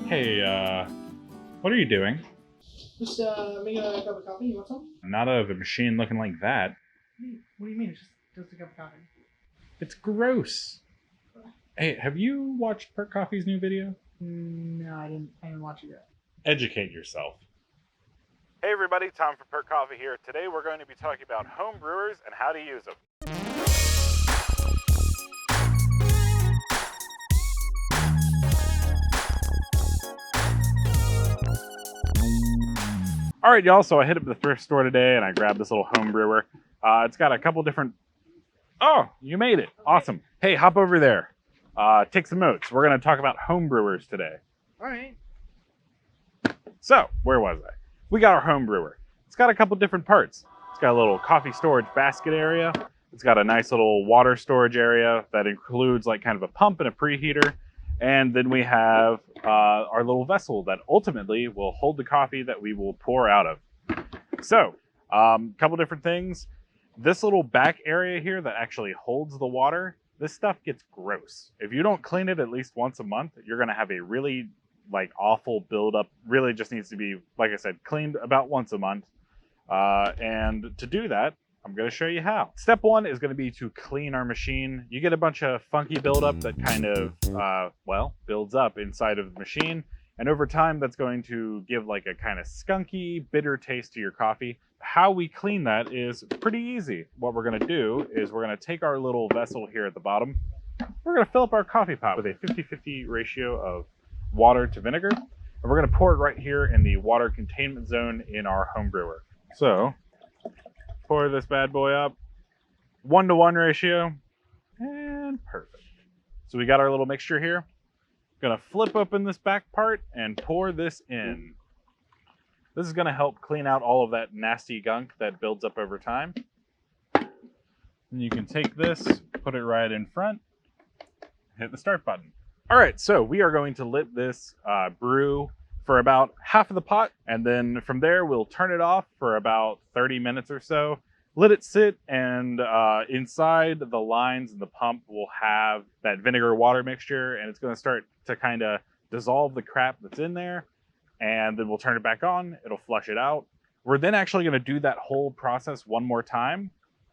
Hey, what are you doing? Just making a cup of coffee. You want some? Not out of a machine looking like that. What do you mean? It's just a cup of coffee. It's gross. Hey, have you watched PERC Coffee's new video? No, I didn't watch it yet. Educate yourself. Hey everybody, Tom from PERC Coffee here. Today we're going to be talking about home brewers and how to use them. All right, y'all, so I hit up the thrift store today and I grabbed this little home brewer. It's got a couple different... Oh, you made it. Awesome. Hey, hop over there. Take some notes. We're going to talk about home brewers today. All right. So, where was I? We got our home brewer. It's got a couple different parts. It's got a little coffee storage basket area. It's got a nice little water storage area that includes like kind of a pump and a preheater. And then we have our little vessel that ultimately will hold the coffee that we will pour out of. So, a couple different things. This little back area here that actually holds the water, this stuff gets gross. If you don't clean it at least once a month, you're gonna have a really awful buildup. Really just needs to be, like I said, cleaned about once a month. And to do that, I'm going to show you how. Step one is going to be to clean our machine. You get a bunch of funky buildup that kind of, builds up inside of the machine. And over time, that's going to give like a kind of skunky, bitter taste to your coffee. How we clean that is pretty easy. What we're going to do is we're going to take our little vessel here at the bottom. We're going to fill up our coffee pot with a 50-50 ratio of water to vinegar. And we're going to pour it right here in the water containment zone in our home brewer. So, pour this bad boy up, 1-to-1 ratio, and perfect. So we got our little mixture here. Gonna flip open this back part and pour this in. This is gonna help clean out all of that nasty gunk that builds up over time. And you can take this, put it right in front, hit the start button. All right, so we are going to let this brew for about half of the pot, and then from there we'll turn it off for about 30 minutes or so. Let it sit, and inside the lines and the pump will have that vinegar water mixture, and it's going to start to kind of dissolve the crap that's in there, and then we'll turn it back on. It'll flush it out. We're then actually going to do that whole process one more time,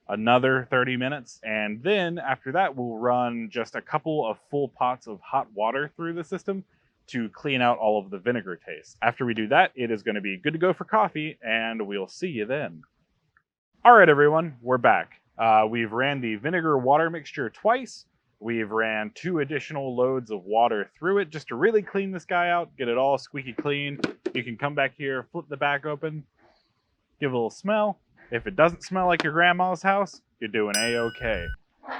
another 30 minutes, and then after that we'll run just a couple of full pots of hot water through the system to clean out all of the vinegar taste. After we do that, it is going to be good to go for coffee, and we'll see you then. All right, everyone, we're back. We've ran the vinegar water mixture twice. We've ran 2 additional loads of water through it just to really clean this guy out, get it all squeaky clean. You can come back here, flip the back open, give it a little smell. If it doesn't smell like your grandma's house, you're doing A-okay.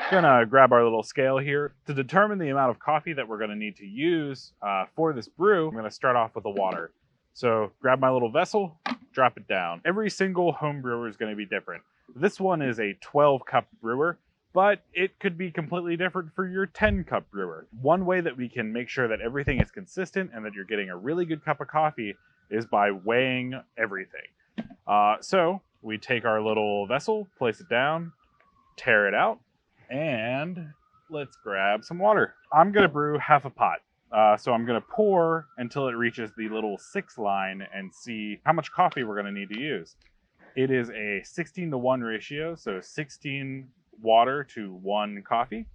Gonna grab our little scale here. To determine the amount of coffee that we're gonna need to use for this brew, I'm gonna start off with the water. So grab my little vessel, drop it down. Every single home brewer is gonna be different. This one is a 12-cup brewer, but it could be completely different for your 10-cup brewer. One way that we can make sure that everything is consistent and that you're getting a really good cup of coffee is by weighing everything. So we take our little vessel, place it down, tear it out, and let's grab some water. I'm gonna brew half a pot. So I'm gonna pour until it reaches the little 6 line and see how much coffee we're gonna need to use. It is a 16-to-1 ratio, so 16 water to 1 coffee.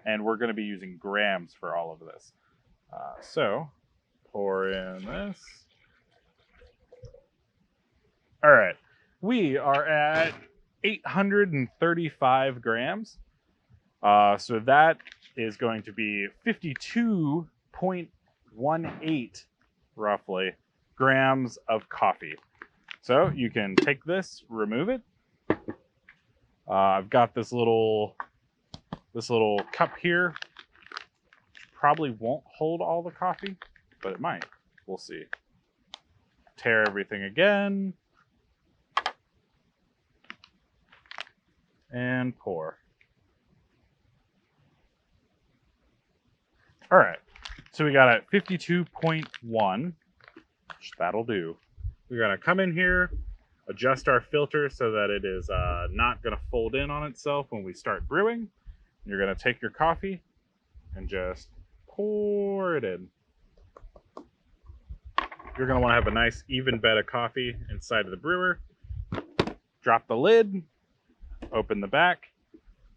And we're gonna be using grams for all of this. So pour in this. All right, we are at 835 grams. So that is going to be 52.18 roughly grams of coffee. So you can take this, remove it. I've got this little cup here, which probably won't hold all the coffee, but it might. We'll see. Tear everything again. And pour. All right, so we got at 52.1, which that'll do. We're gonna come in here, adjust our filter so that it is not gonna fold in on itself when we start brewing. You're gonna take your coffee and just pour it in. you're going to want to have a nice even bed of coffee inside of the brewer. Drop the lid, open the back,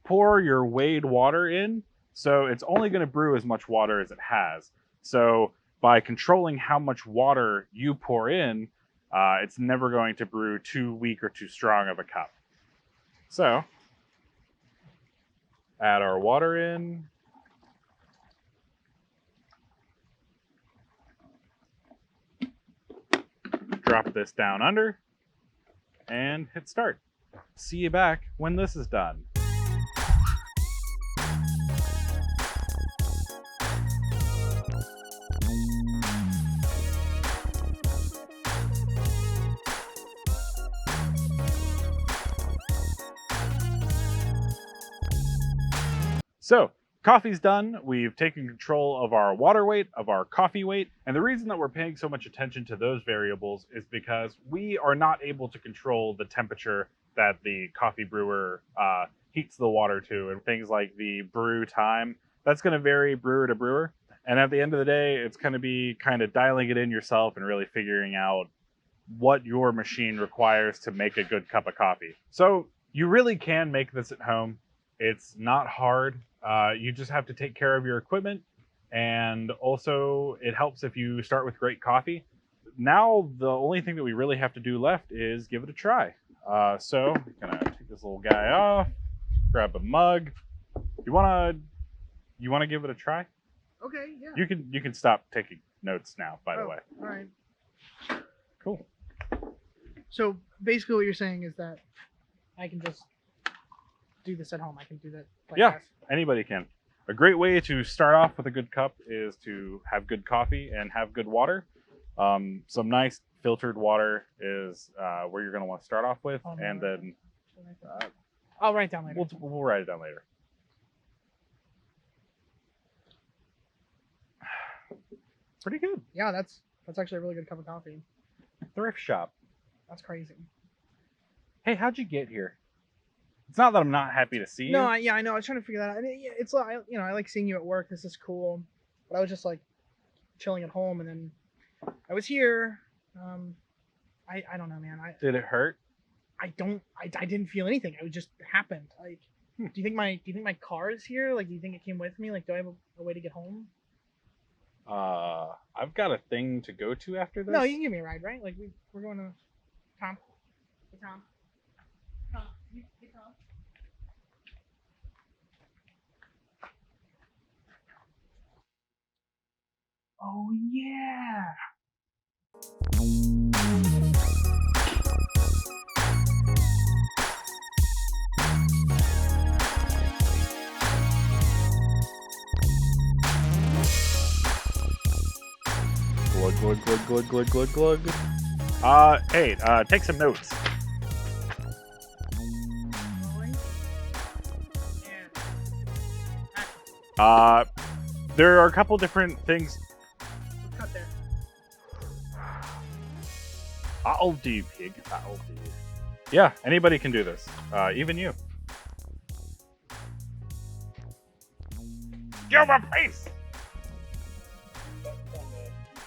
pour your weighed water in. So it's only going to brew as much water as it has. So by controlling how much water you pour in, it's never going to brew too weak or too strong of a cup. So add our water in. Drop this down under and hit start. See you back when this is done. So, coffee's done. We've taken control of our water weight, of our coffee weight, and the reason that we're paying so much attention to those variables is because we are not able to control the temperature that the coffee brewer heats the water to, and things like the brew time. That's going to vary brewer to brewer, and at the end of the day, it's going to be kind of dialing it in yourself and really figuring out what your machine requires to make a good cup of coffee. So you really can make this at home. It's not hard. You just have to take care of your equipment, and also it helps if you start with great coffee. Now the only thing that we really have to do left is give it a try. So I'm gonna take this little guy off, grab a mug. You wanna give it a try? Okay, yeah. You can stop taking notes now, by the way. All right. Cool. So basically, what you're saying is that I can just do this at home. I can do that. Yeah, anybody can. A great way to start off with a good cup is to have good coffee and have good water. Some nice filtered water is where you're going to want to start off with, and then I'll write down later. We'll write it down later. Pretty good. Yeah, that's actually a really good cup of coffee. Thrift shop. That's crazy. Hey, how'd you get here? It's not that I'm not happy to see you. No, I know. I was trying to figure that out. And it's like, I like seeing you at work. This is cool. But I was just like chilling at home, and then I was here. I don't know, man. Did it hurt? I didn't feel anything. It just happened. Like, do you think my car is here? Like, do you think it came with me? Like, do I have a way to get home? I've got a thing to go to after this. No, you can give me a ride, right? Like, we're going to Tom. Hey, Tom. Tom. Hey, Tom. Oh, yeah. Glug, glug, glug, glug, glug, glug, glug. Hey, take some notes. There are a couple different things. Cut there. I'll do, pig. I'll do. Yeah, anybody can do this. Even you. Get over my face!